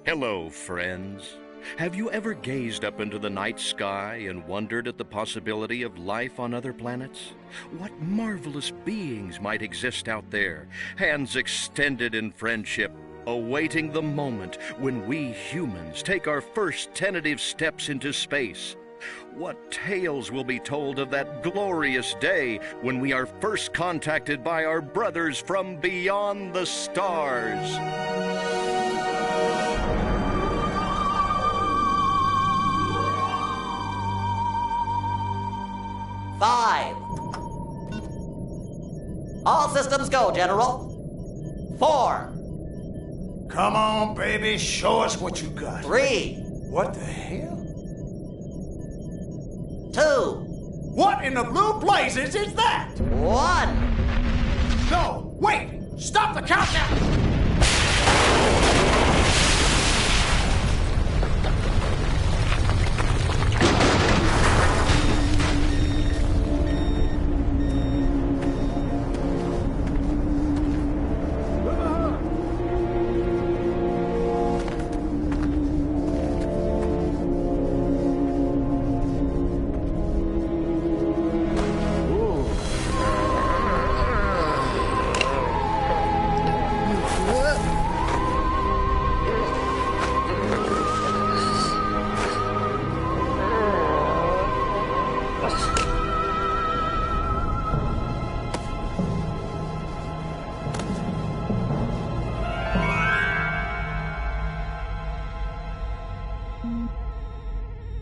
Hello, friends. Have you ever gazed up into the night sky and wondered at the possibility of life on other planets? What marvelous beings might exist out there, hands extended in friendship, awaiting the moment when we humans take our first tentative steps into space? What tales will be told of that glorious day when we are first contacted by our brothers from beyond the stars? 5. All systems go, General. 4. Come on, baby, show us what you got. 3. What the hell? 2. What in the blue blazes is that? 1. No, wait! Stop the countdown!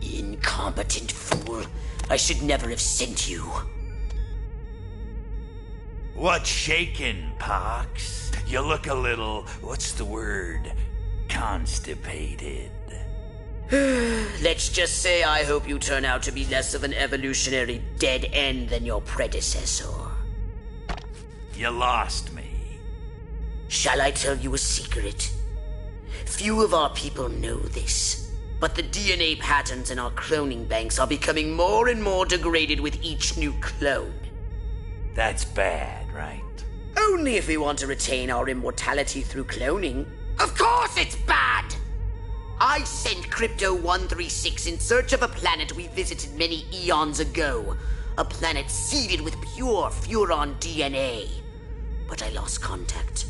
Incompetent fool. I should never have sent you. What's shaking, Pox? You look a little, what's the word, constipated. Let's just say I hope you turn out to be less of an evolutionary dead end than your predecessor. You lost me. Shall I tell you a secret? Few of our people know this, but the DNA patterns in our cloning banks are becoming more and more degraded with each new clone. That's bad, right? Only if we want to retain our immortality through cloning. Of course it's bad! I sent Crypto-136 in search of a planet we visited many eons ago. A planet seeded with pure Furon DNA. But I lost contact.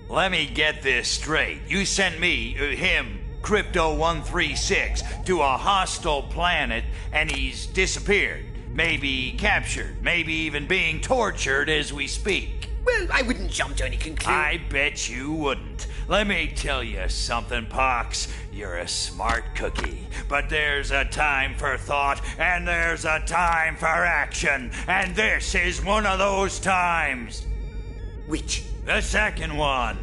Let me get this straight. You sent me, him, Crypto-136, to a hostile planet, and he's disappeared. Maybe captured, maybe even being tortured as we speak. Well, I wouldn't jump to any conclusion. I bet you wouldn't. Let me tell you something, Pox. You're a smart cookie. But there's a time for thought, and there's a time for action. And this is one of those times. Which? The second one.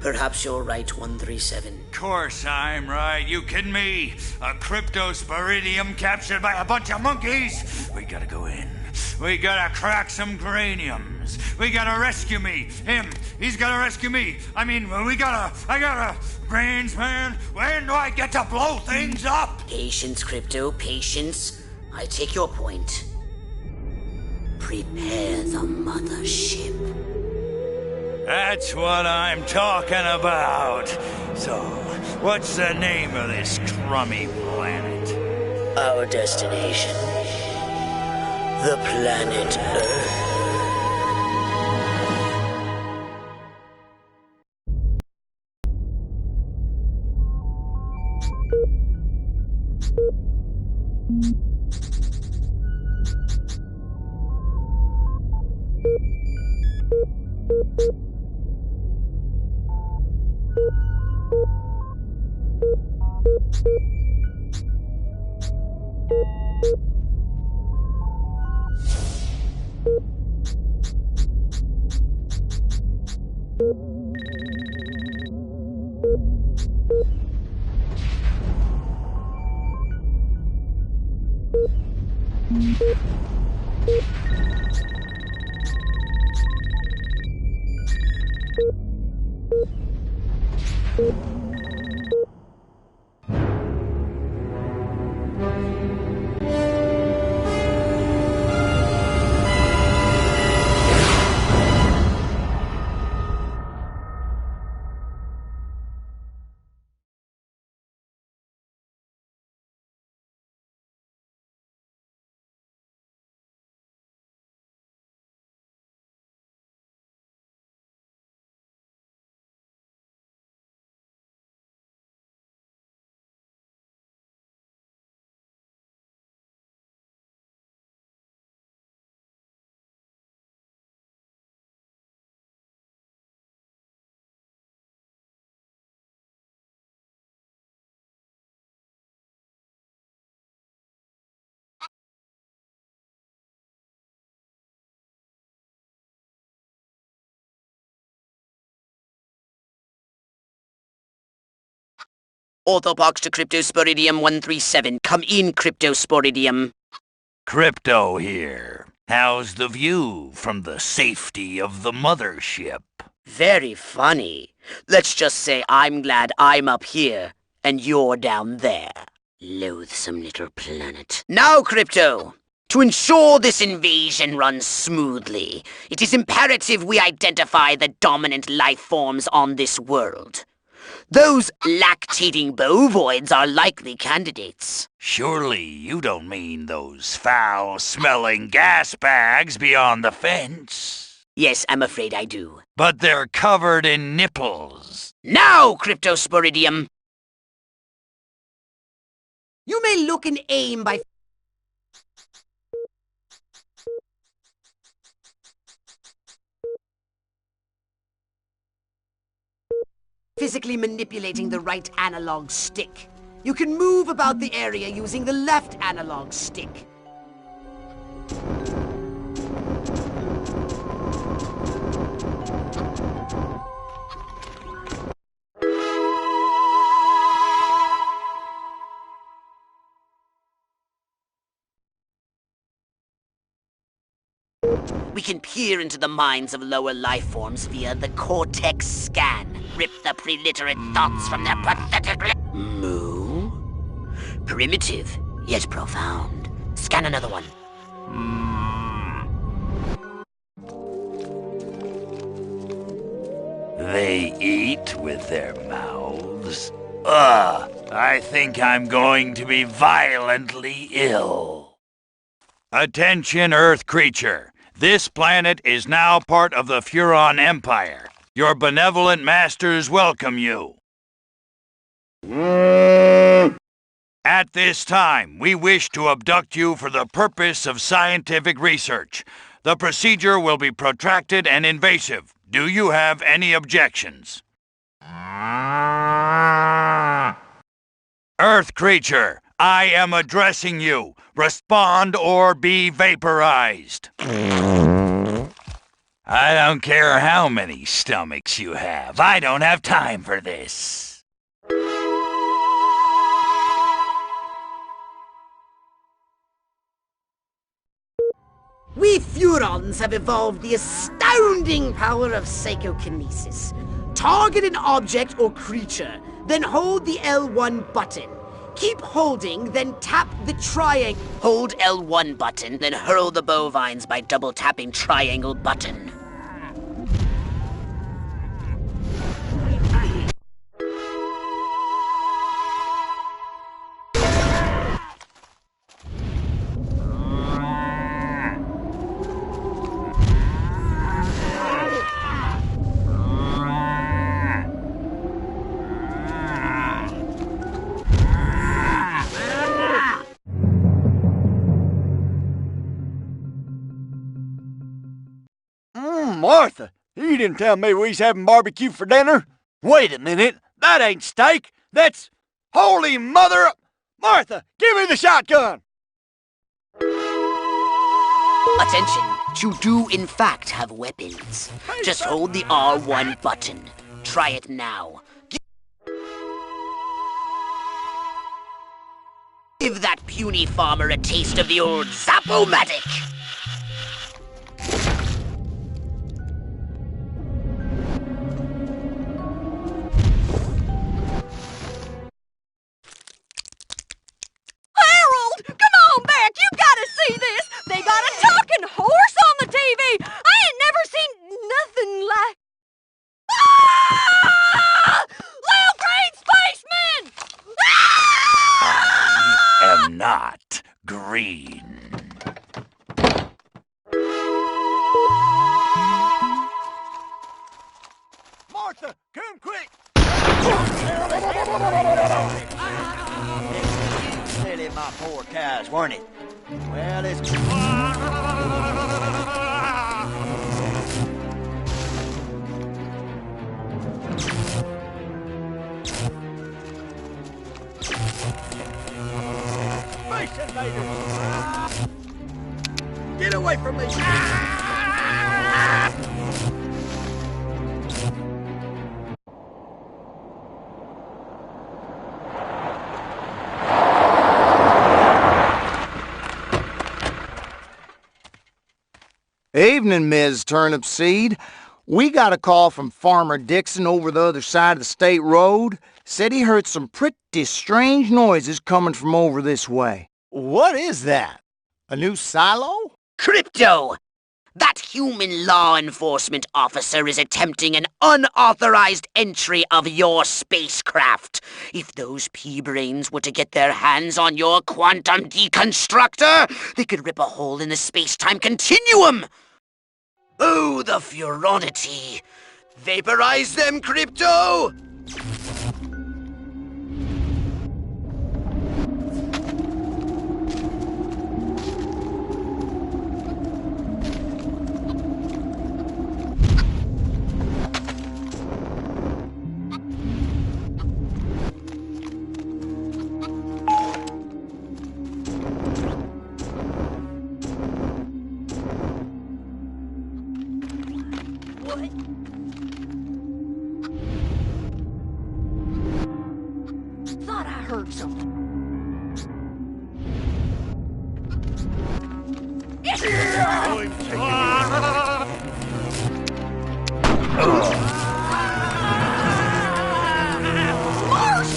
Perhaps you're right, 137. Of course I'm right. You kidding me? A cryptosporidium captured by a bunch of monkeys? We gotta go in. We gotta crack some craniums. We gotta rescue me. Him, he's gotta rescue me. I gotta... Brains, man. When do I get to blow things up? Patience, Crypto, patience. I take your point. Prepare the mothership. That's what I'm talking about. So, what's the name of this Scrummy planet? Our destination. The planet Earth. Orthopox to Cryptosporidium 137. Come in, Cryptosporidium. Crypto here. How's the view from the safety of the mothership? Very funny. Let's just say I'm glad I'm up here and you're down there. Loathsome little planet. Now, Crypto, to ensure this invasion runs smoothly, it is imperative we identify the dominant life forms on this world. Those lactating bovoids are likely candidates. Surely you don't mean those foul-smelling gas bags beyond the fence? Yes, I'm afraid I do. But they're covered in nipples. Now, Cryptosporidium! You may look and aim by physically manipulating the right analog stick. You can move about the area using the left analog stick. We can peer into the minds of lower life forms via the cortex scan. Rip the preliterate thoughts from their pathetic Moo? Primitive, yet profound. Scan another one. They eat with their mouths? Ugh, I think I'm going to be violently ill. Attention, Earth creature. This planet is now part of the Furon Empire. Your benevolent masters welcome you. At this time, we wish to abduct you for the purpose of scientific research. The procedure will be protracted and invasive. Do you have any objections? Earth creature, I am addressing you. Respond or be vaporized. I don't care how many stomachs you have. I don't have time for this. We Furons have evolved the astounding power of psychokinesis. Target an object or creature, then hold the L1 button. Keep holding, then tap the triangle. Hold L1 button, then hurl the bovines by double tapping triangle button. Martha, you didn't tell me we was having barbecue for dinner. Wait a minute, that ain't steak. That's... Holy mother... Martha, give me the shotgun! Attention, you do in fact have weapons. Just hold the R1 button. Try it now. Give that puny farmer a taste of the old Zap-O-Matic. Not green. Martha, come quick! Silly my poor cows, weren't it? Well, it's... Space invaders! Get away from me! Evening, Ms. Turnipseed. We got a call from Farmer Dixon over the other side of the state road. Said he heard some pretty strange noises coming from over this way. What is that? A new silo? Crypto! That human law enforcement officer is attempting an unauthorized entry of your spacecraft. If those pea-brains were to get their hands on your quantum deconstructor, they could rip a hole in the space-time continuum! Oh, the furonity! Vaporize them, Crypto! Thought I heard something.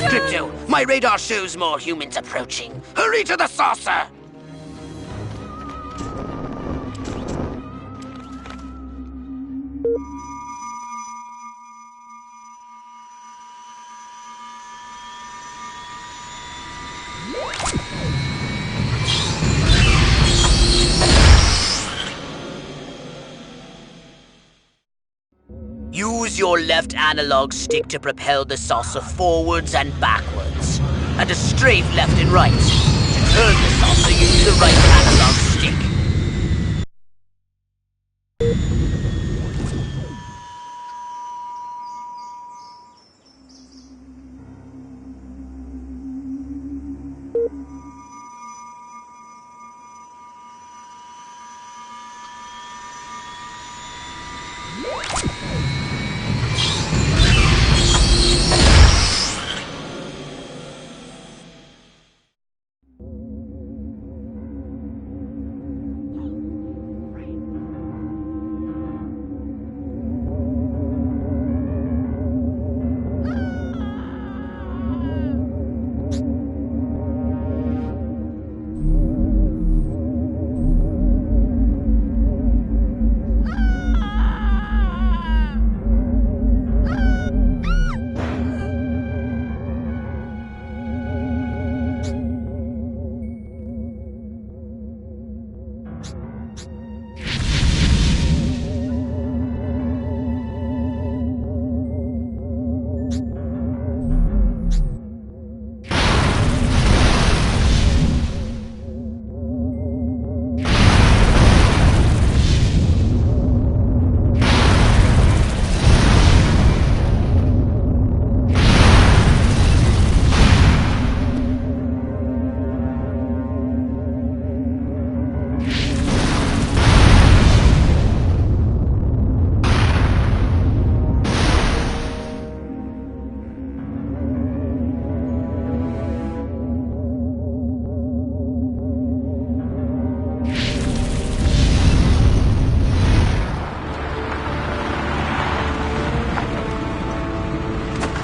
Crypto, my radar shows more humans approaching. Hurry to the saucer! Use your left analog stick to propel the saucer forwards and backwards, and a strafe left and right. To turn the saucer, use the right analog stick.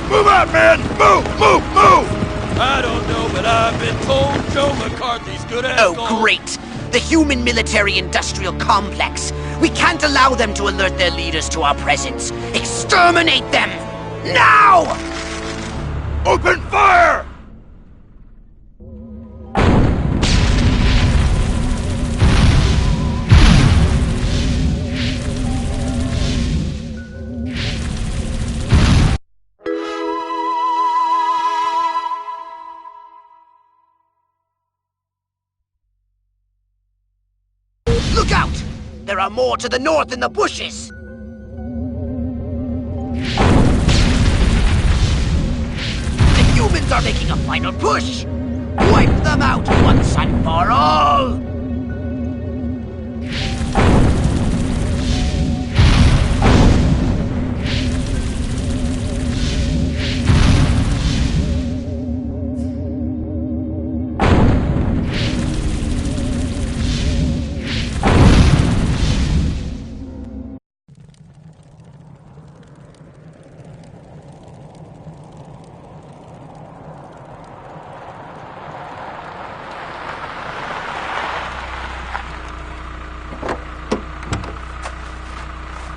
Move out, man! Move! Move! Move! I don't know, but I've been told Joe McCarthy's good at Oh, great! The human military-industrial complex. We can't allow them to alert their leaders to our presence. Exterminate them! Now! Open fire! Look out! There are more to the north in the bushes! The humans are making a final push! Wipe them out once and for all!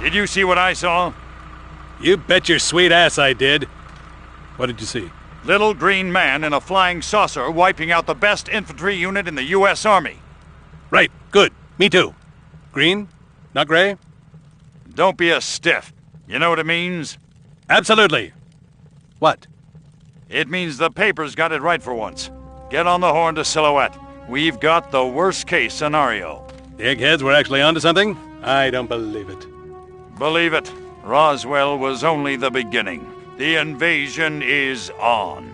Did you see what I saw? You bet your sweet ass I did. What did you see? Little green man in a flying saucer wiping out the best infantry unit in the U.S. Army. Right, good. Me too. Green? Not gray? Don't be a stiff. You know what it means? Absolutely. What? It means the papers got it right for once. Get on the horn to Silhouette. We've got the worst case scenario. The eggheads were actually onto something? I don't believe it. Believe it, Roswell was only the beginning. The invasion is on.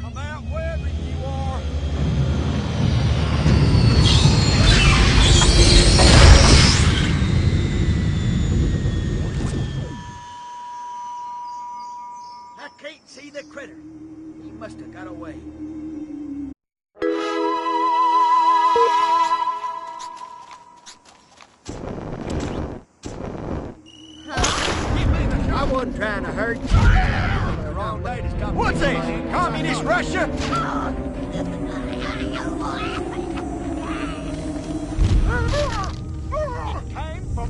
Come out, wherever you are. I can't see the critter. He must have got away. I wasn't trying to hurt you. The wrong lady's coming. What's this? Communist Russia? It came from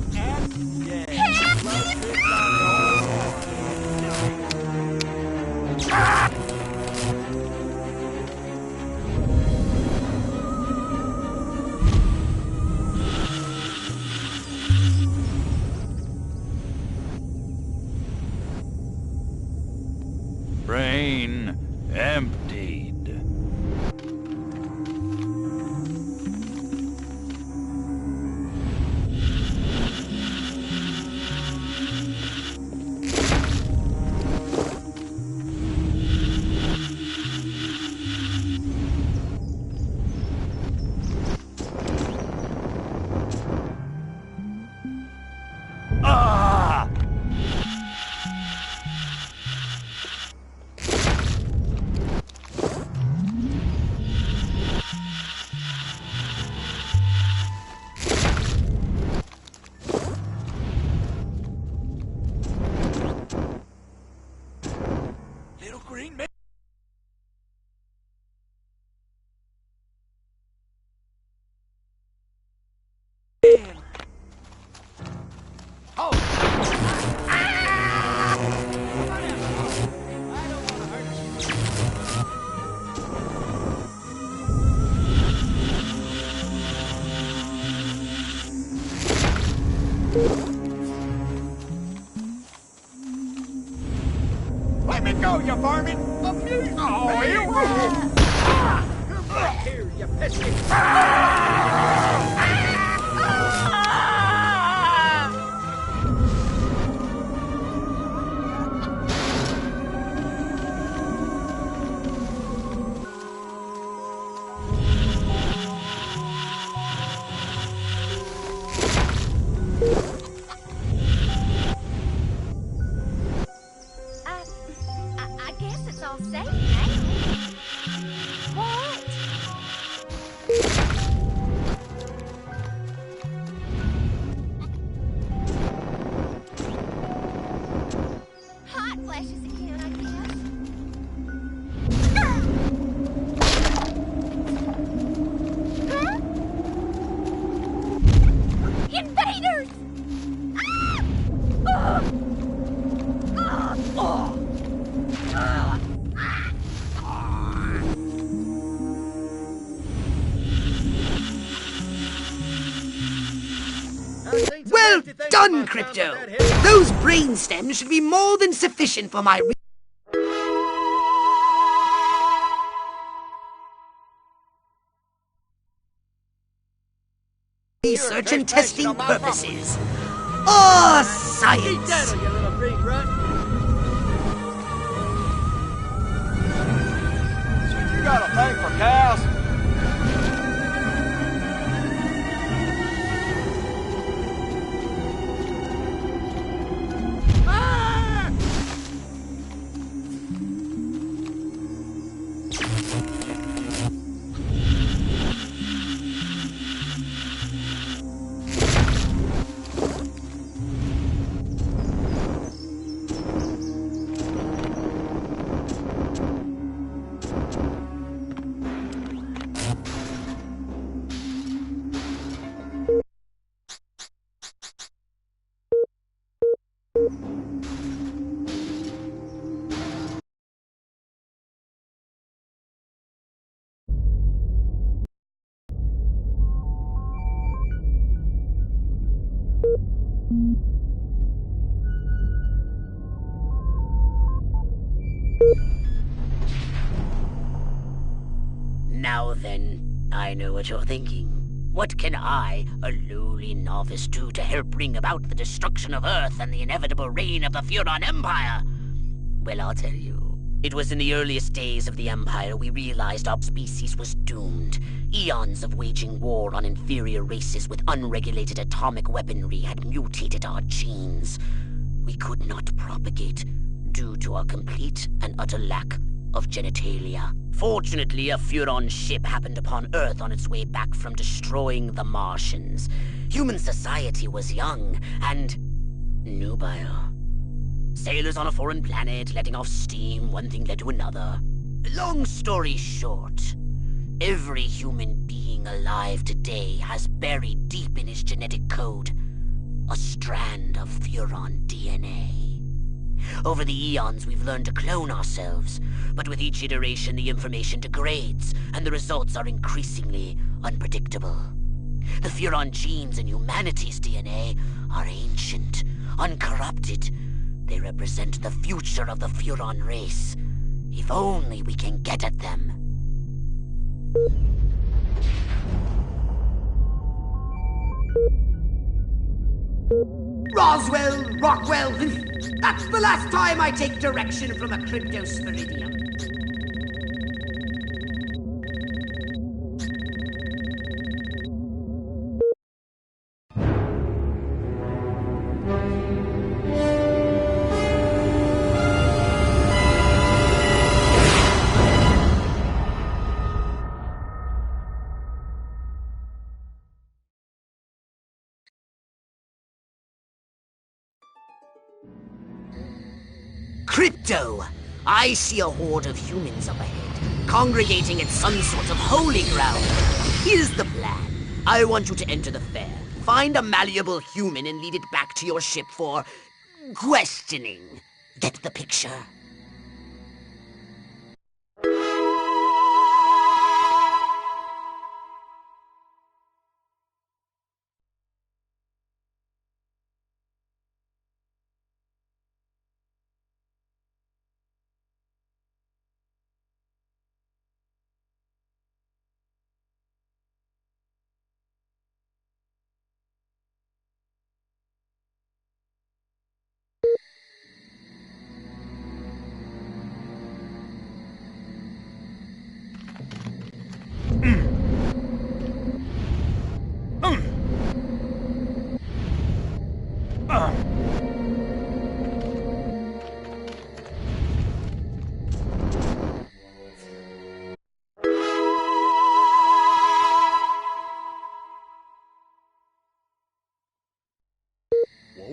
Brain emptied. Little green man. Let me go, you varmint! Amuse me! Oh, you Come back here, you pesky! I guess it's all safe now. What? Hot flashes again, I guess. Huh? Invaders! Well done, Crypto! Those brain stems should be more than sufficient for my research and testing purposes. Oh, science! you little freak rat. So you got a thing for cows? Now then, I know what you're thinking. What can I, a lowly novice, do to help bring about the destruction of Earth and the inevitable reign of the Furon Empire? Well, I'll tell you. It was in the earliest days of the Empire we realized our species was doomed. Eons of waging war on inferior races with unregulated atomic weaponry had mutated our genes. We could not propagate due to our complete and utter lack of genitalia. Fortunately, a Furon ship happened upon Earth on its way back from destroying the Martians. Human society was young and nubile. Sailors on a foreign planet, letting off steam, one thing led to another. Long story short, every human being alive today has buried deep in his genetic code a strand of Furon DNA. Over the eons, we've learned to clone ourselves, but with each iteration, the information degrades, and the results are increasingly unpredictable. The Furon genes in humanity's DNA are ancient, uncorrupted. They represent the future of the Furon race. If only we can get at them. Roswell, Rockwell, that's the last time I take direction from a cryptosporidium. Crypto! I see a horde of humans up ahead, congregating at some sort of holy ground. Here's the plan. I want you to enter the fair, find a malleable human and lead it back to your ship for questioning. Get the picture?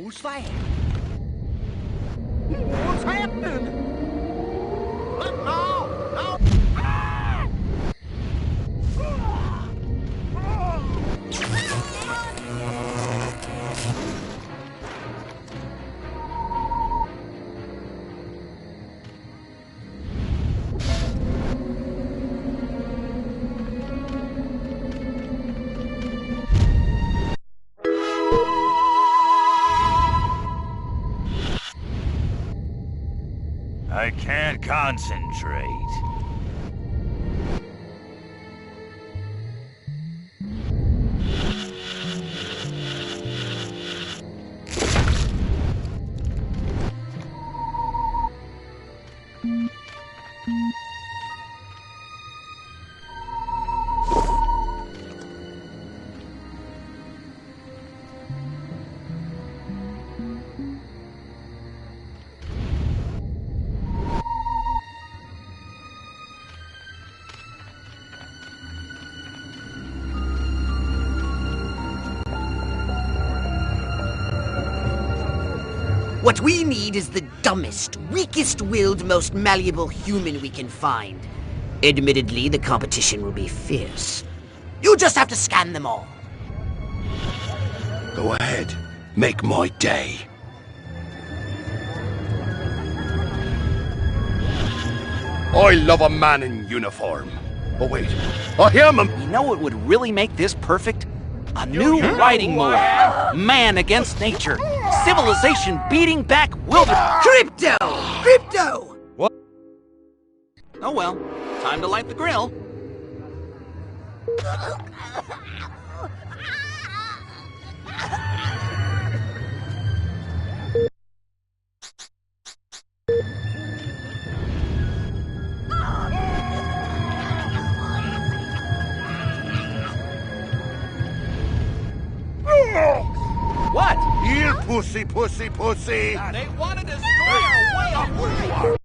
What's that? What's happening? No! No! Ah! I can't concentrate. What we need is the dumbest, weakest-willed, most malleable human we can find. Admittedly, the competition will be fierce. You'll just have to scan them all. Go ahead. Make my day. I love a man in uniform. Oh wait, I am a... You know what would really make this perfect? A new writing mode. Man against nature. Civilization beating back wilderness. Crypto! Crypto! What? Oh well, time to light the grill. What? Here, pussy, pussy, pussy! They want to destroy our way of life!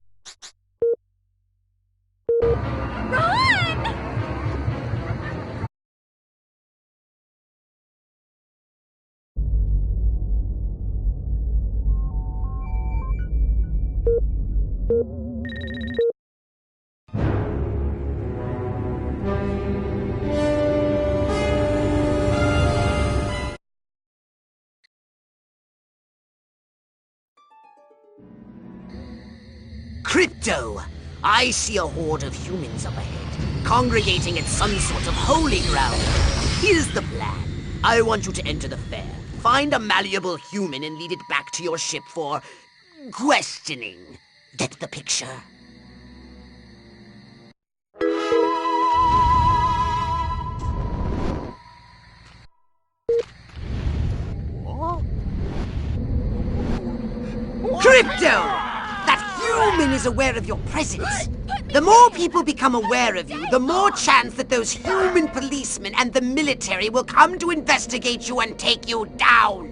Crypto! I see a horde of humans up ahead, congregating at some sort of holy ground. Here's the plan. I want you to enter the fair, find a malleable human and lead it back to your ship for... questioning. Get the picture? Crypto! That human is aware of your presence. The more people become aware of you, the more chance that those human policemen and the military will come to investigate you and take you down.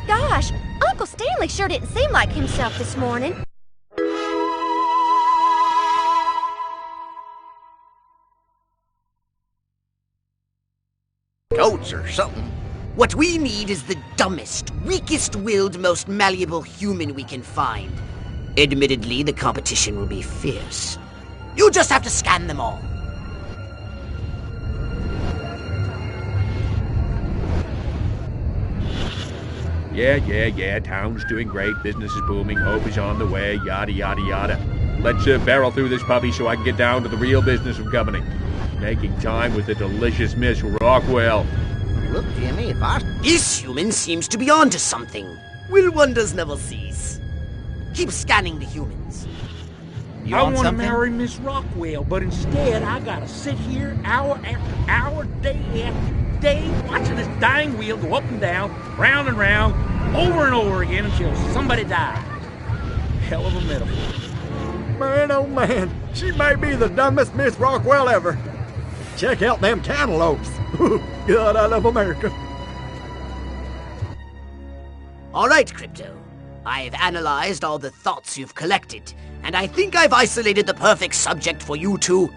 Gosh, Uncle Stanley sure didn't seem like himself this morning. Goats or something. What we need is the dumbest, weakest-willed, most malleable human we can find. Admittedly, the competition will be fierce. You'll just have to scan them all. Yeah, town's doing great, business is booming, hope is on the way, yada yada yada. Let's barrel through this puppy so I can get down to the real business of governing. Making time with the delicious Miss Rockwell. Look, Jimmy, if I... This human seems to be onto something. Will wonders never cease? Keep scanning the humans. You I want want to something? marry Miss Rockwell, but instead I gotta sit here hour after hour, day after day, watching this dang wheel go up and down, round and round, over and over again until somebody dies. Hell of a metaphor. Man, oh man, she may be the dumbest Miss Rockwell ever. Check out them cantaloupes. God, I love America. All right, Crypto. I've analyzed all the thoughts you've collected, and I think I've isolated the perfect subject for you to...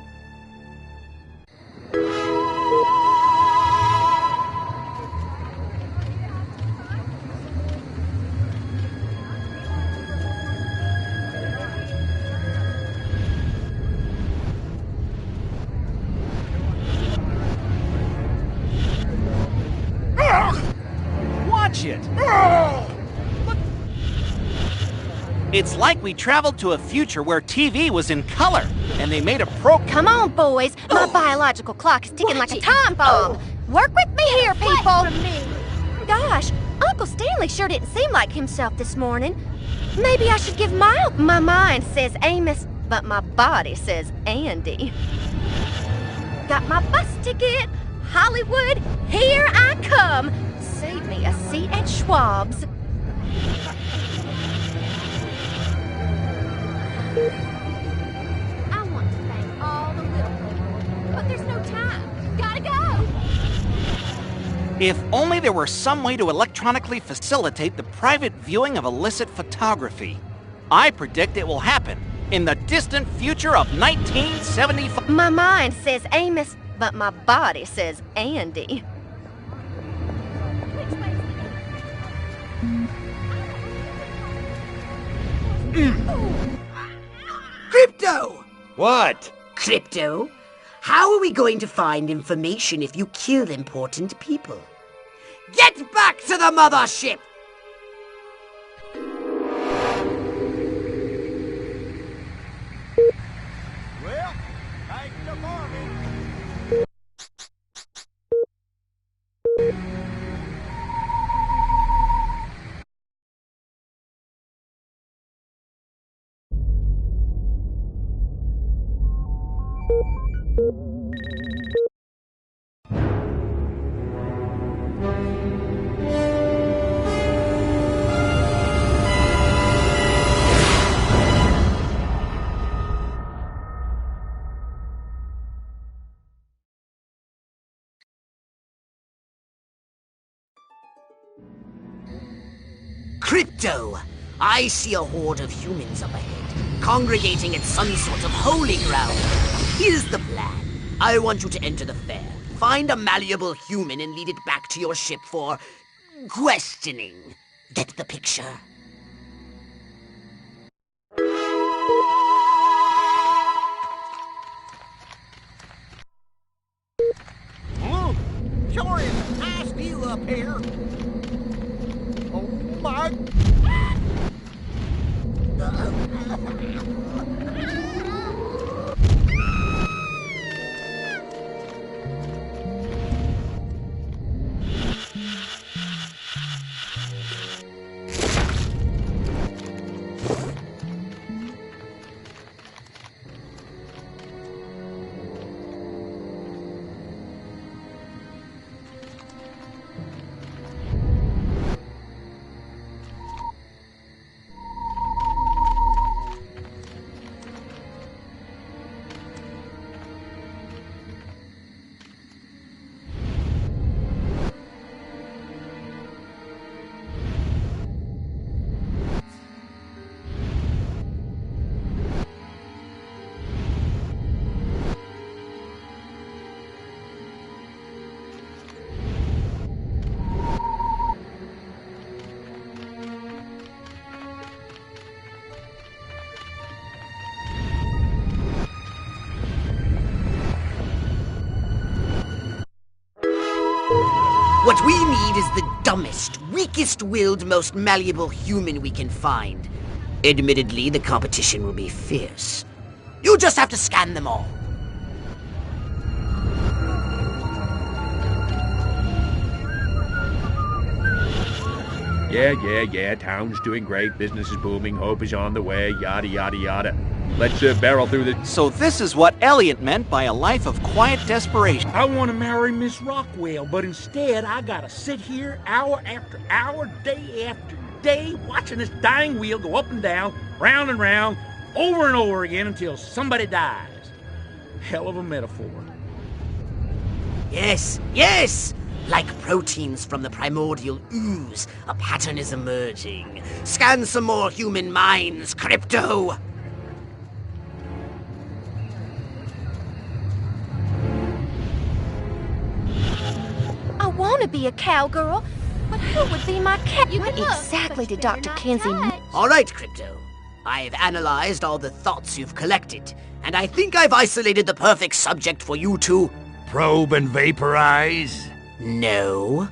Watch shit. It's like we traveled to a future where TV was in color, and they made a Come on, boys. My biological clock is ticking like a time bomb. Work with me here, people. Gosh, Uncle Stanley sure didn't seem like himself this morning. Maybe I should give my mind says Amos, but my body says Andy. Got my bus ticket. Hollywood, here I come. Save me a seat at Schwab's. I want to thank all the little people, but there's no time. Gotta go. If only there were some way to electronically facilitate the private viewing of illicit photography. I predict it will happen in the distant future of 1975. My mind says Amos, but my body says Andy. Crypto! What? Crypto? How are we going to find information if you kill important people? Get back to the mothership! Well, thanks to farming. Crypto! I see a horde of humans up ahead, congregating at some sort of holy ground. Here's the plan. I want you to enter the fair, find a malleable human and lead it back to your ship for questioning. Get the picture? Oh, sure is a nice view up here. Oh my... What we need is the dumbest, weakest-willed, most malleable human we can find. Admittedly, the competition will be fierce. You just have to scan them all. Yeah, town's doing great, business is booming, hope is on the way, yada yada yada. Let's barrel through the... So this is what Elliot meant by a life of quiet desperation. I want to marry Miss Rockwell, but instead I gotta sit here hour after hour, day after day, watching this dying wheel go up and down, round and round, over and over again until somebody dies. Hell of a metaphor. Yes, yes! Like proteins from the primordial ooze, a pattern is emerging. Scan some more human minds, Crypto! I want to be a cowgirl, but who would be my cat? What exactly did Dr. Kinsey mean? All right, Crypto. I've analyzed all the thoughts you've collected, and I think I've isolated the perfect subject for you to... Probe and vaporize? No.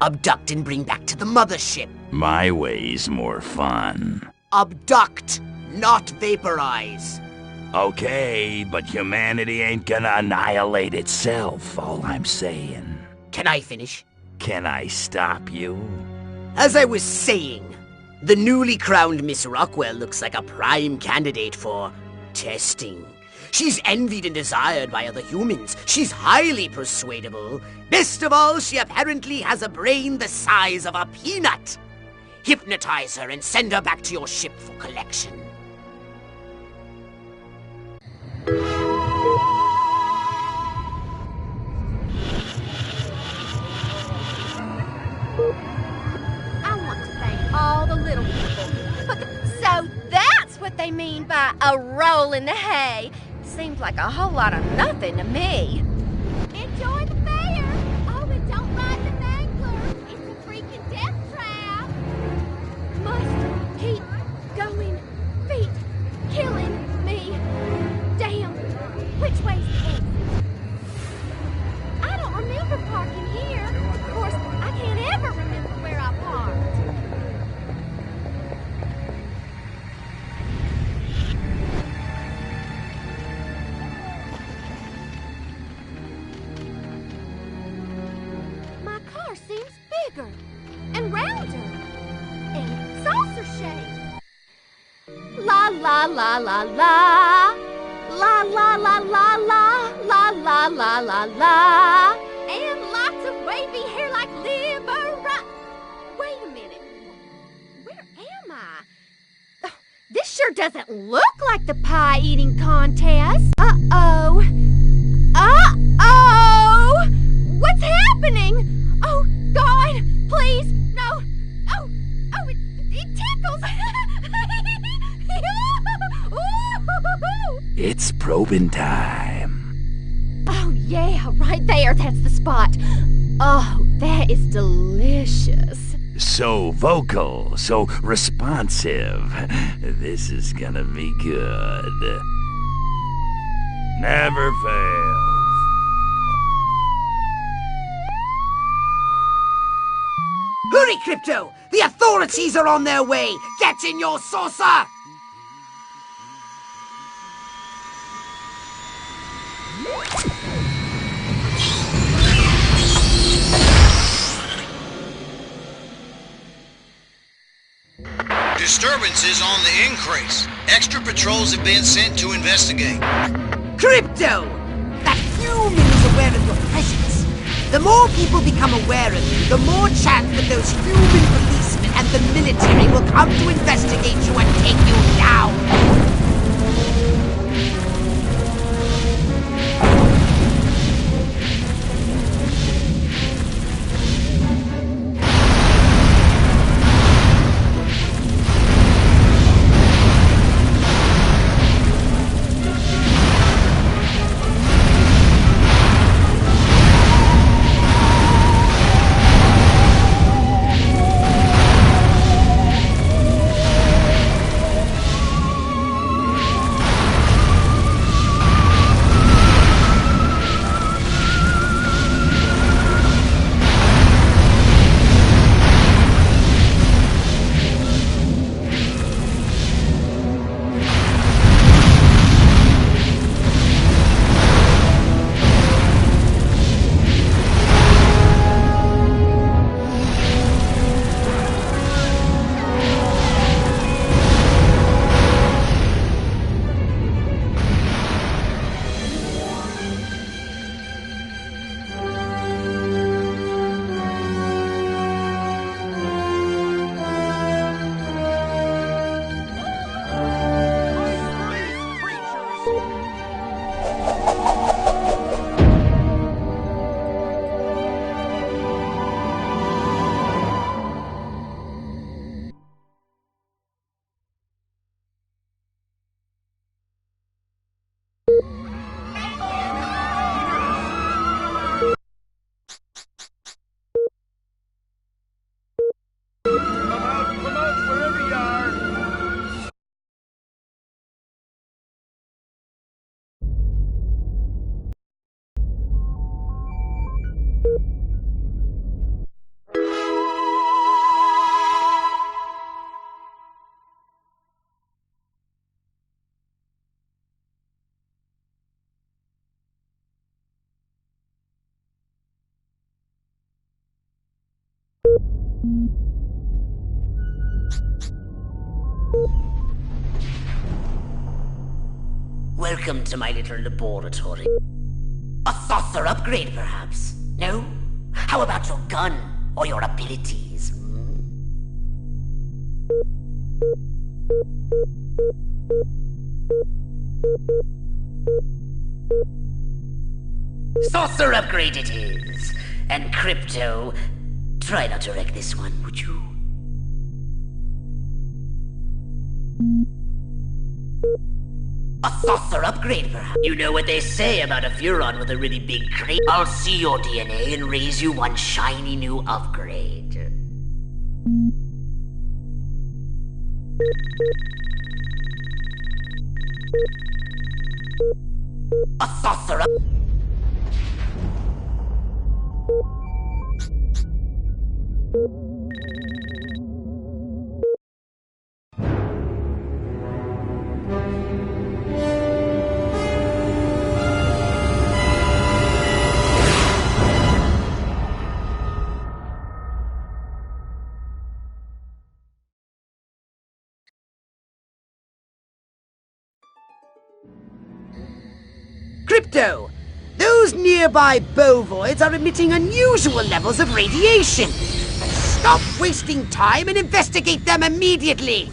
Abduct and bring back to the mothership. My way's more fun. Abduct, not vaporize. Okay, but humanity ain't gonna annihilate itself, all I'm saying. Can I finish? Can I stop you? As I was saying, the newly crowned Miss Rockwell looks like a prime candidate for testing. She's envied and desired by other humans. She's highly persuadable. Best of all, she apparently has a brain the size of a peanut. Hypnotize her and send her back to your ship for collection. I want to thank all the little people. So that's what they mean by a roll in the hay. Seems like a whole lot of nothing to me. Enjoy the fair. Oh, and don't ride the Mangler. It's a freaking death trap. Must keep going. Feet killing me. Damn. Which way's the exit? I don't remember parking here. Of course, I can't ever remember where I parked. My car seems bigger and rounder and saucer-shaped. La la la la la. La la la la la. La la la la la. And lots of wavy hair like Libera. Wait a minute. Where am I? Oh, this sure doesn't look like the pie eating contest. Uh-oh. Uh-oh! What's happening? Oh, God, please, no. Oh, it tickles. It's probing time. Oh, yeah, right there. That's the spot. Oh, that is delicious. So vocal, so responsive. This is gonna be good. Never fails. Hurry, Crypto! The authorities are on their way! Get in your saucer! Disturbances on the increase. Extra patrols have been sent to investigate. Crypto! That human is aware of your presence. The more people become aware of you, the more chance that those human policemen and the military will come to investigate you and take you down. Welcome to my little laboratory. A saucer upgrade, perhaps? No? How about your gun or your abilities? Saucer upgrade it is. And Crypto, try not to wreck this one, would you? A saucer upgrade, perhaps? You know what they say about a Furon with a really big crate? I'll see your DNA and raise you one shiny new upgrade. A saucer up... Crypto! Those nearby bovoids are emitting unusual levels of radiation. Stop wasting time and investigate them immediately!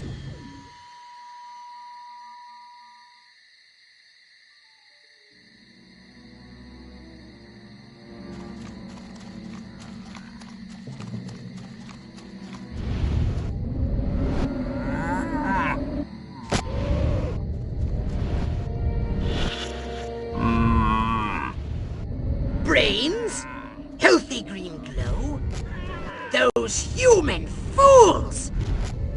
Brains? Healthy green glow? Those human fools!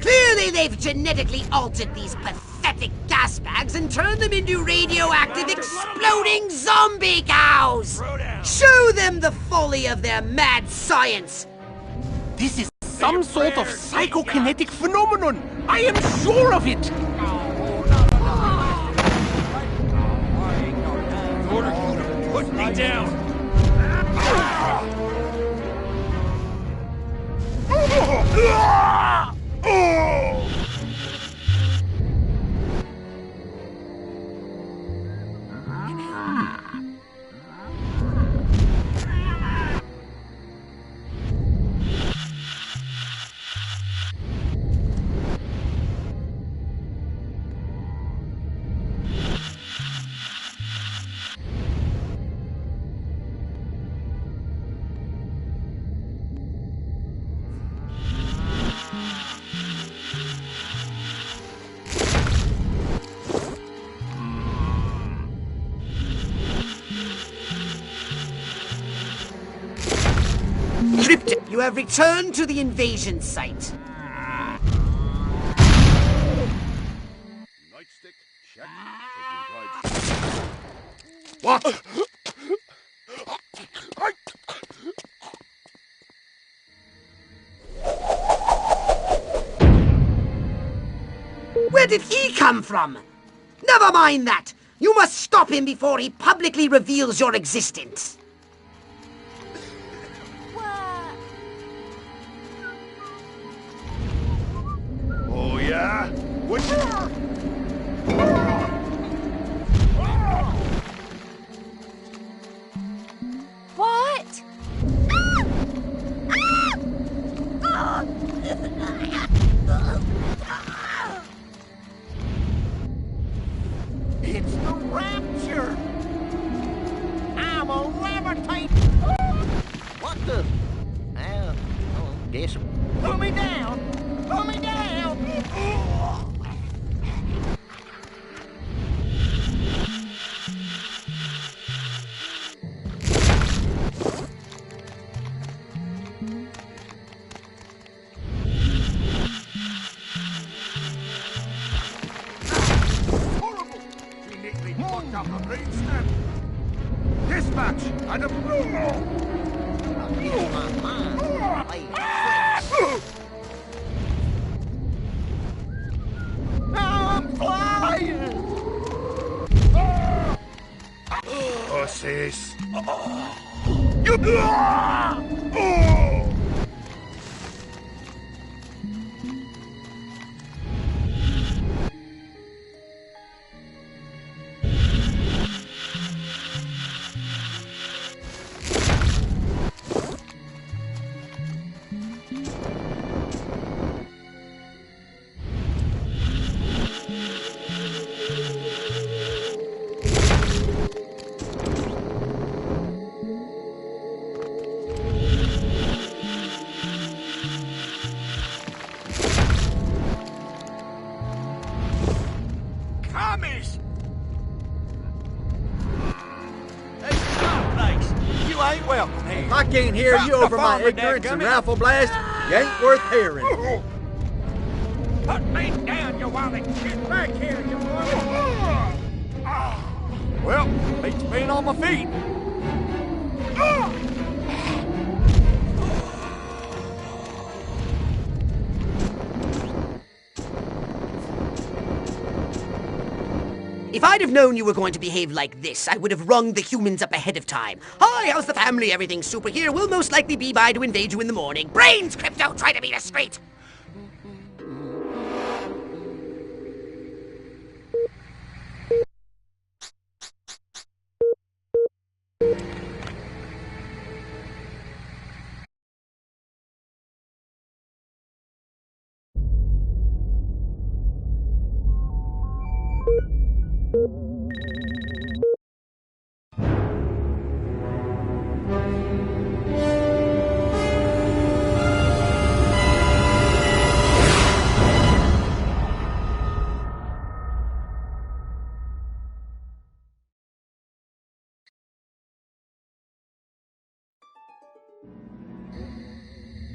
Clearly they've genetically altered these pathetic gas bags and turned them into radioactive exploding zombie cows! Show them the folly of their mad science! This is some sort of psychokinetic phenomenon! I am sure of it! Put me down! Crypto, you have returned to the invasion site. Nightstick, check. What? Where did he come from? Never mind that. You must stop him before he publicly reveals your existence. Oh, yeah? What? What? It's the rapture! I'm a levitate! What the? Oh, guess. Pull me down! Pull me down! Horrible! We neatly fucked up a brainstem. Dispatch and a... Commies! Hey, stop, thanks. You ain't welcome here. If I can't hear you over my ignorance and rifle blast, you ain't worth hearing. Put me down, you wally. Get back here, you wally. Well, beats being on my feet. If I'd have known you were going to behave like this, I would have rung the humans up ahead of time. Hi, how's the family? Everything's super here. We'll most likely be by to invade you in the morning. Brains, Crypto! Try to beat us straight!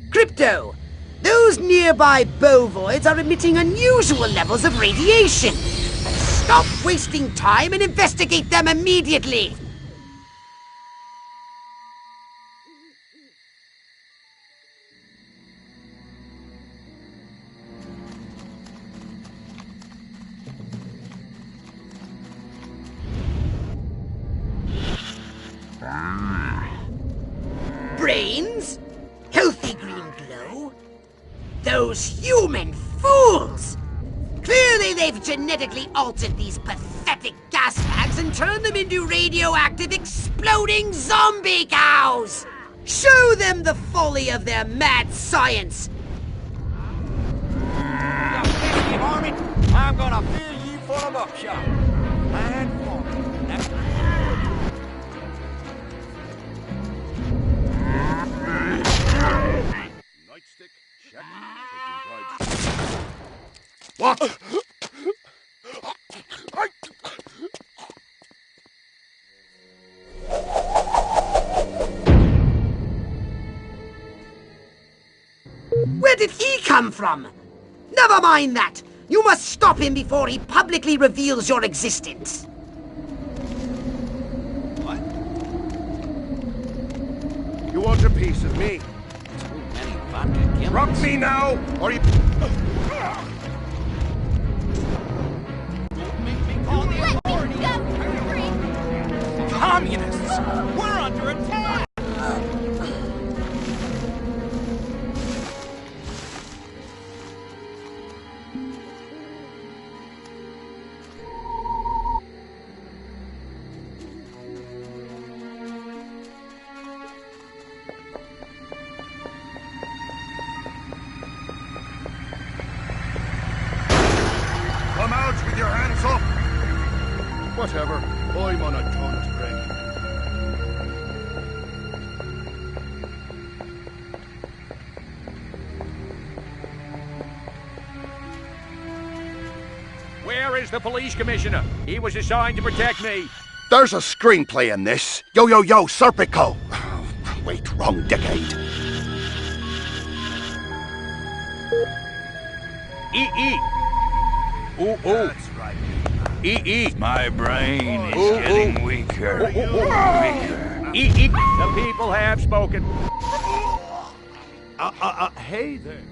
Crypto! Those nearby bovoids are emitting unusual levels of radiation. Stop wasting time and investigate them immediately! Brains? Healthy green glow? Those human fools! Clearly they've genetically altered these pathetic gas bags and turned them into radioactive exploding zombie cows! Show them the folly of their mad science! I'm gonna fill you full of buckshot. And Nightstick, check. What? Where did he come from? Never mind that! You must stop him before he publicly reveals your existence. What? You want a piece of me? Rock me now, or you... Communists! We're under attack! Come out with your hands up! Whatever, I'm on a toilet break. Where is the police commissioner? He was assigned to protect me. There's a screenplay in this. Yo, yo, yo, Serpico. Wait, wrong decade. E. Ooh. That's right. E. My brain is getting weaker. Weaker. E. The people have spoken. Hey there.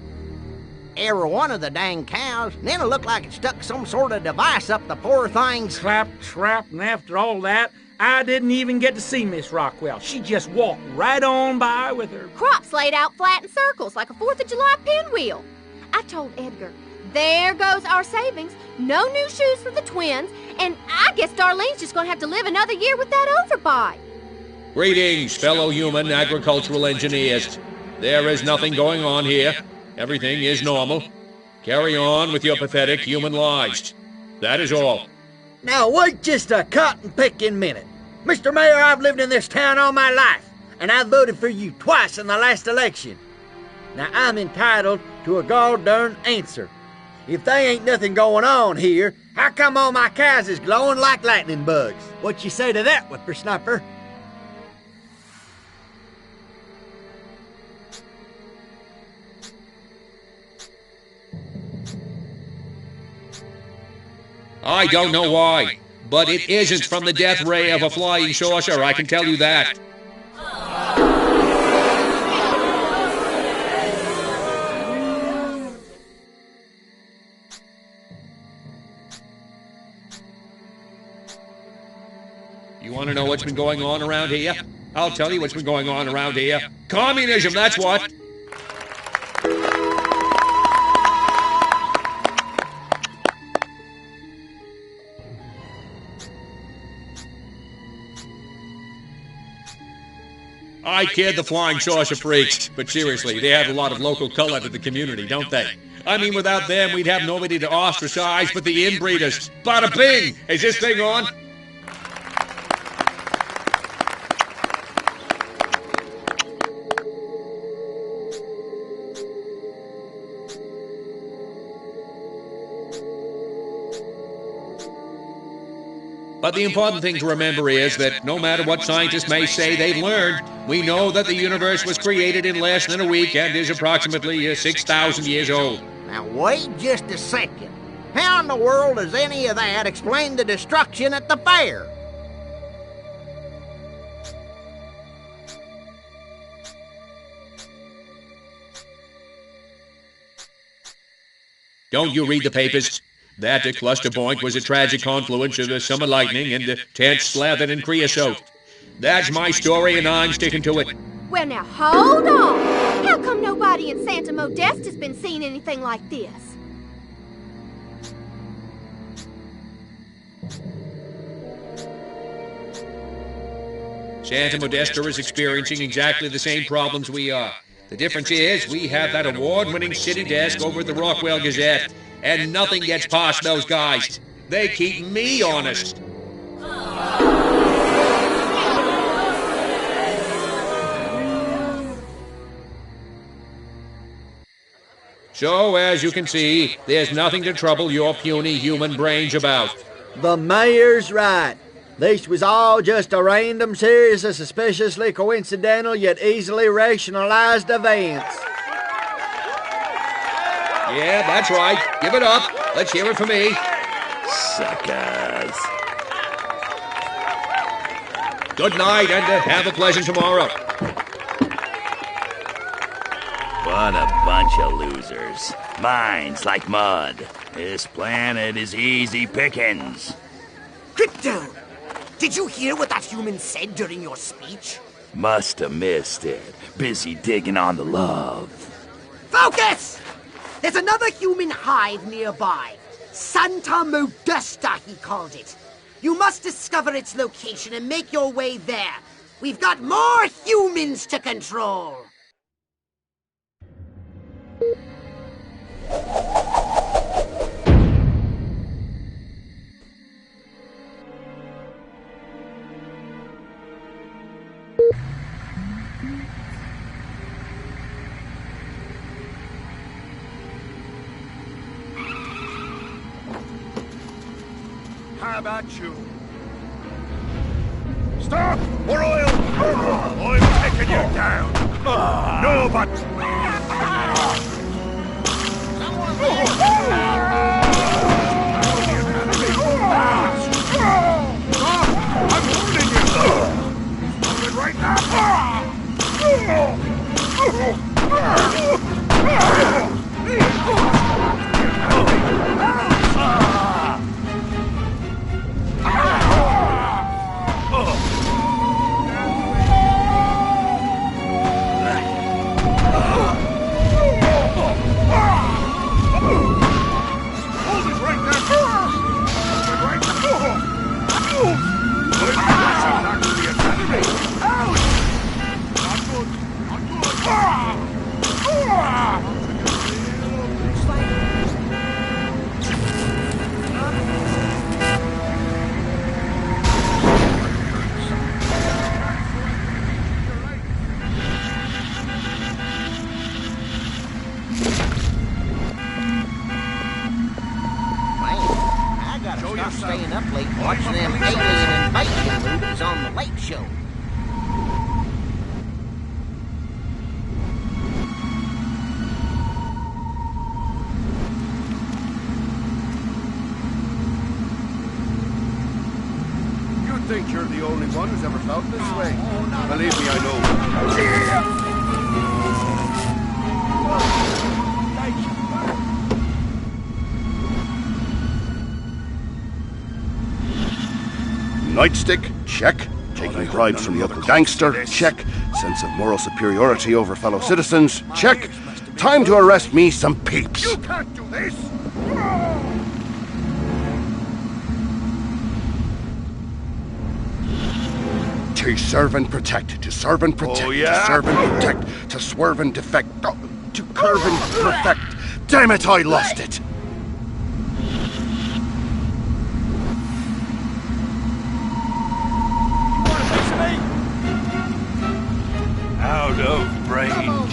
Every one of the dang cows, and then it looked like it stuck some sort of device up the poor thing's... Clap, trap, and after all that, I didn't even get to see Miss Rockwell. She just walked right on by with her Crops laid out flat in circles like a 4th of July pinwheel. I told Edgar, there goes our savings, no new shoes for the twins, and I guess Darlene's just gonna have to live another year with that overbite. Greetings, fellow human agricultural engineers. There is nothing going on here. Everything is normal. Carry on with your pathetic human lives. That is all. Now wait just a cotton-picking minute. Mr. Mayor, I've lived in this town all my life, and I voted for you twice in the last election. Now I'm entitled to a gall-darn answer. If they ain't nothing going on here, how come all my cows is glowing like lightning bugs? What you say to that, whippersnapper? I don't know why, but it isn't from the death ray of a flying saucer, I can tell you that. You want to know what's been going on around here? I'll tell you what's been going on around here. Communism, that's what! I kid the flying saucer freaks, but seriously, they add a lot of local color to the community, don't they? I mean, without them, we'd have nobody to ostracize but the inbreeders. Bada bing! Is this thing on? But the important thing to remember is that no matter what scientists may say they've learned, we know that the universe was created in less than a week and is approximately 6,000 years old. Now wait just a second. How in the world does any of that explain the destruction at the fair? Don't you read the papers? That cluster point was a tragic confluence of the summer lightning and the tents slathered in creosote. That's my story and I'm sticking to it. Well, now, hold on. How come nobody in Santa Modesta has been seeing anything like this? Santa Modesta is experiencing exactly the same problems we are. The difference is we have that award-winning city desk over at the Rockwell Gazette, and nothing gets past those guys. They keep me honest. So, as you can see, there's nothing to trouble your puny human brains about. The mayor's right. This was all just a random series of suspiciously coincidental yet easily rationalized events. Yeah, that's right. Give it up. Let's hear it for me. Suckers. Good night, and have a pleasant tomorrow. What a bunch of losers. Minds like mud. This planet is easy pickings. Crypto! Did you hear what that human said during your speech? Must have missed it. Busy digging on the love. Focus! There's another human hive nearby. Santa Modesta, he called it. You must discover its location and make your way there. We've got more humans to control. How about you? Stop, or I'm taking you down. No, but... I'm warning you. Stop it right now. staying up late watching them alien invasion movies on the Late Show. You think you're the only one who's ever felt this way? Believe me, I know. Nightstick? Check. Taking bribes from the other gangster? Check. Sense of moral superiority over fellow citizens? Check. Time to arrest me some peeps. You can't do this! To serve and protect, to serve and protect, to serve and protect, to swerve and defect, to curve and perfect. Damn it, I lost it! Out of range.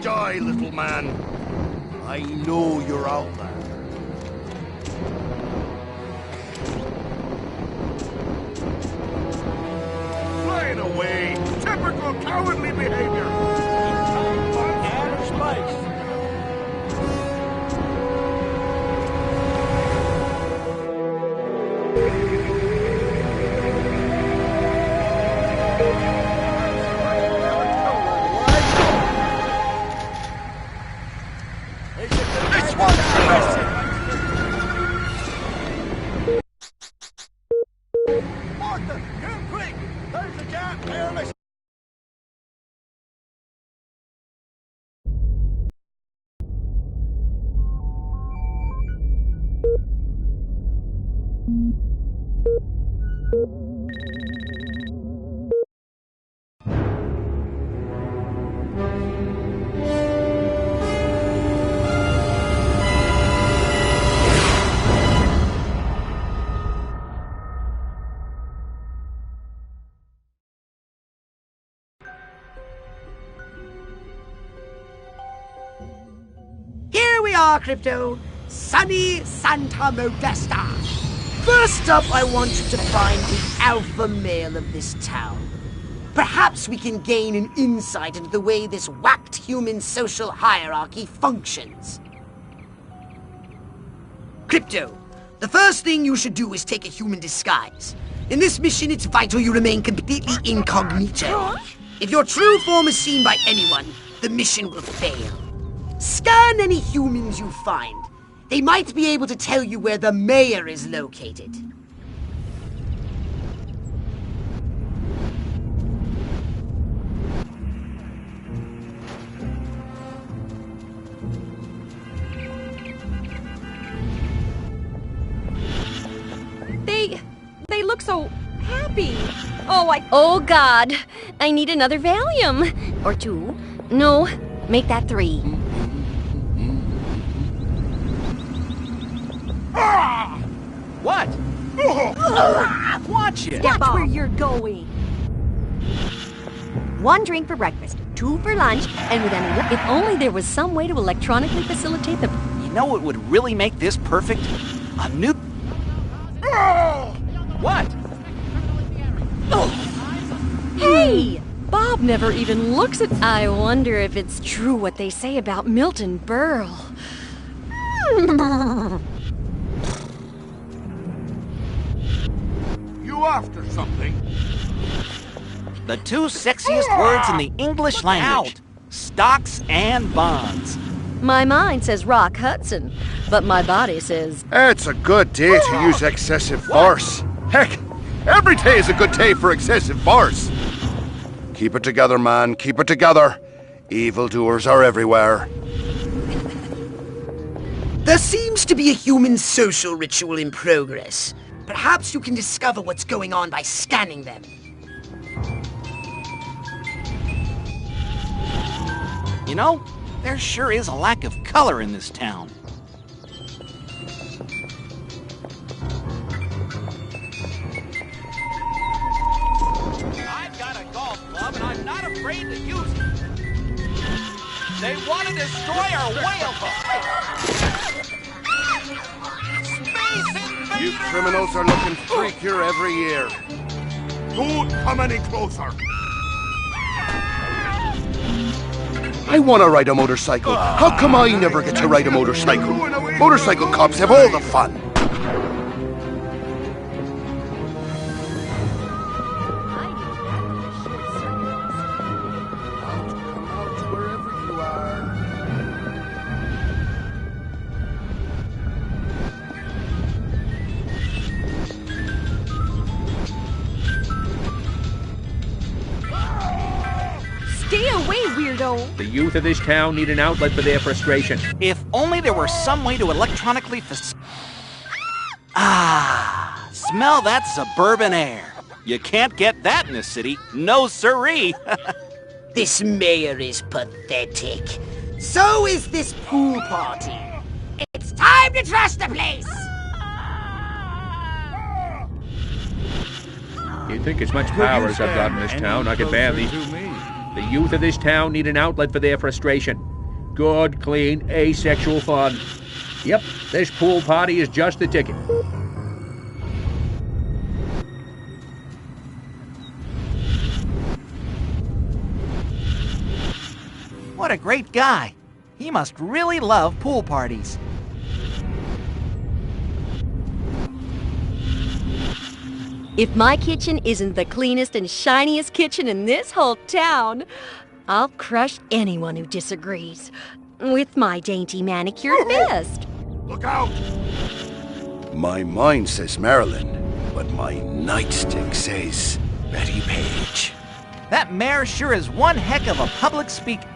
Die, little man. I know you're out there. Flying away! Here we are, Crypto. Sunny Santa Modesta. First up, I want you to find the alpha male of this town. Perhaps we can gain an insight into the way this whacked human social hierarchy functions. Crypto, the first thing you should do is take a human disguise. In this mission, it's vital you remain completely incognito. If your true form is seen by anyone, the mission will fail. Scan any humans you find. They might be able to tell you where the mayor is located. They look so happy. Oh, God. I need another Valium. Or 2. No, make that 3. What? Watch it! Watch where you're going. 1 drink for breakfast, 2 for lunch, and with any... If only there was some way to electronically facilitate the... You know what would really make this perfect? A new... What? Hey! Bob never even looks at... I wonder if it's true what they say about Milton Berle. You after something? The 2 sexiest words in the English language. Stocks and bonds. My mind says Rock Hudson, but my body says... It's a good day to use excessive force. Heck, every day is a good day for excessive force. Keep it together, man. Keep it together. Evildoers are everywhere. There seems to be a human social ritual in progress. Perhaps you can discover what's going on by scanning them. You know, there sure is a lack of color in this town. I've got a golf club and I'm not afraid to use it. They want to destroy our whale boat. Space invaders! You criminals are looking freakier every year. Don't come any closer. I want to ride a motorcycle. How come I never get to ride a motorcycle? Motorcycle cops have all the fun. Stay away, weirdo! The youth of this town need an outlet for their frustration. If only there were some way to electronically smell that suburban air. You can't get that in a city. No siree. This mayor is pathetic. So is this pool party. It's time to trash the place! You'd think as much power as I've got in this town, I could ban these. The youth of this town need an outlet for their frustration. Good, clean, asexual fun. Yep, this pool party is just the ticket. What a great guy. He must really love pool parties. If my kitchen isn't the cleanest and shiniest kitchen in this whole town, I'll crush anyone who disagrees with my dainty manicured fist. Look out! My mind says Marilyn, but my nightstick says Betty Page. That mayor sure is one heck of a public speaker.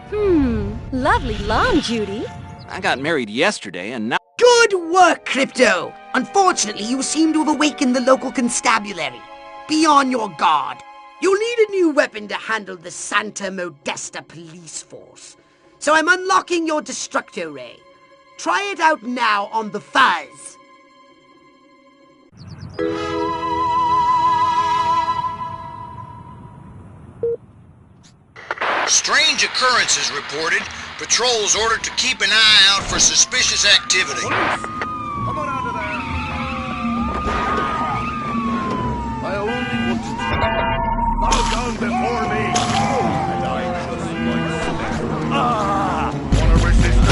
Lovely lawn, Judy. I got married yesterday and now... Good work, Crypto! Unfortunately, you seem to have awakened the local constabulary. Be on your guard. You'll need a new weapon to handle the Santa Modesta police force. So I'm unlocking your Destructo Ray. Try it out now on the Fuzz. Strange occurrences reported. Patrols ordered to keep an eye out for suspicious activity. Come on out of there! I only want to bow down before me! And I just might wanna resist the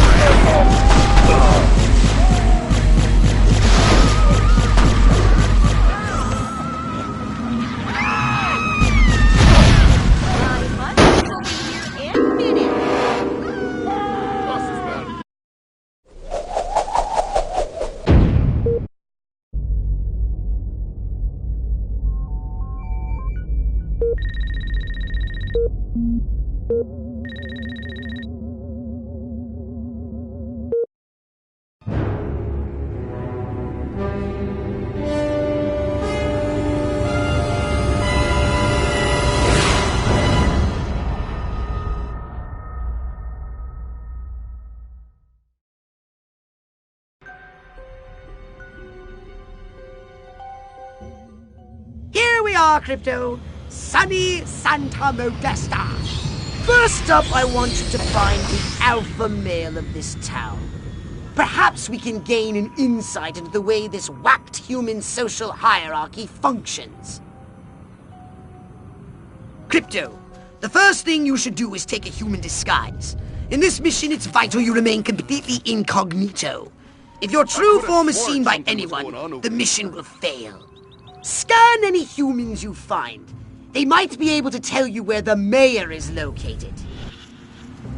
Here we are, Crypto. Sunny Santa Modesta. First up, I want you to find the alpha male of this town. Perhaps we can gain an insight into the way this whacked human social hierarchy functions. Crypto, the first thing you should do is take a human disguise. In this mission, it's vital you remain completely incognito. If your true form is seen by anyone, the mission will fail. Scan any humans you find. They might be able to tell you where the mayor is located.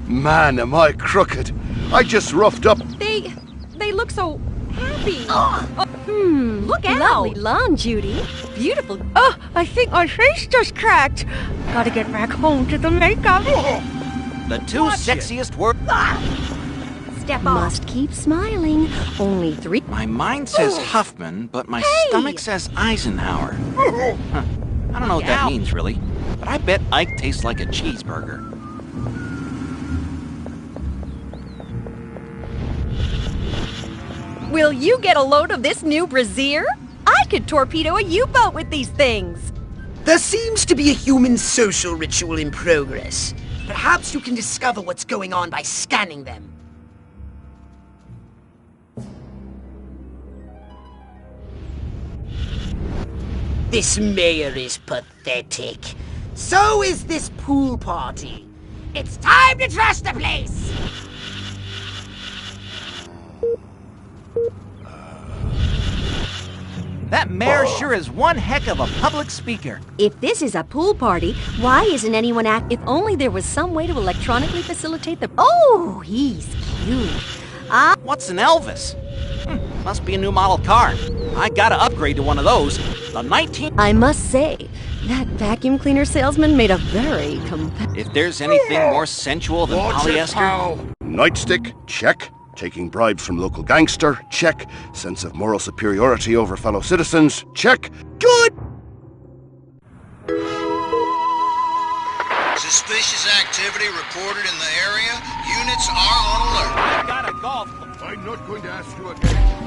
Man, am I crooked. I just roughed up. They look so happy. Look out. Lovely lawn, Judy. Beautiful. Oh, I think my face just cracked. Gotta get back home to the makeup. The two sexiest words. Step off. Must keep smiling. Only 3. My mind says Huffman, but my stomach says Eisenhower. Huh. I don't know what that means, really, but I bet Ike tastes like a cheeseburger. Will you get a load of this new brassiere? I could torpedo a U-boat with these things. There seems to be a human social ritual in progress. Perhaps you can discover what's going on by scanning them. This mayor is pathetic. So is this pool party. It's time to trash the place! That mayor sure is one heck of a public speaker. If this is a pool party, why isn't anyone If only there was some way to electronically facilitate the... Oh, he's cute. What's an Elvis? Must be a new model car. I gotta upgrade to one of those. The 19... I must say, that vacuum cleaner salesman made a very If there's anything more sensual than polyester... Nightstick, check. Taking bribes from local gangster, check. Sense of moral superiority over fellow citizens, check. Good! Suspicious activity reported in the area. Units are on alert. I got a golf... I'm not going to ask you again.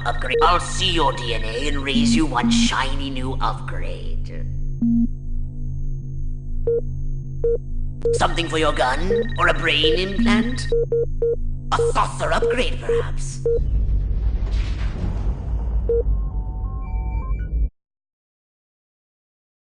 Upgrade. I'll see your DNA and raise you one shiny new upgrade. Something for your gun? Or a brain implant? A saucer upgrade, perhaps?